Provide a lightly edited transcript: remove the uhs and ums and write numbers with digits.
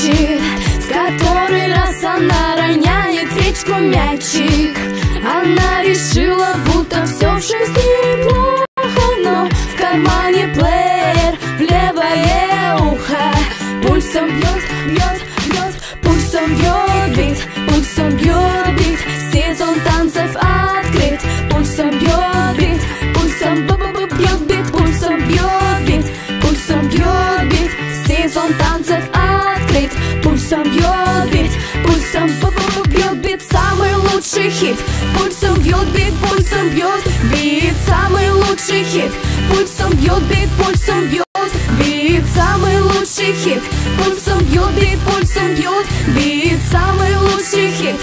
значит, в который раз она роняет речку мячик. Она решила, будто все в жизни плохо, но в кармане плеер, в левое ухо. Пульсом бьет, бьет, бьет, пульсом бьет бит, пульсом бьет бит. Сезон танцев открыт, пульсом бьет бит, пульсом бьет бит, пульсом бьет бит, пульсом бьет бит. Сезон танцев открыт, пульсом бьет бит, пульсом бьет бит. Самый лучший хит, пульсом бьет бит, пульсом бьет бит. Самый лучший хит, пульсом бьет бит, пульсом бьет бит. Самый лучший хит, пульсом бьет бит, пульсом бьет бит. Самый лучший хит.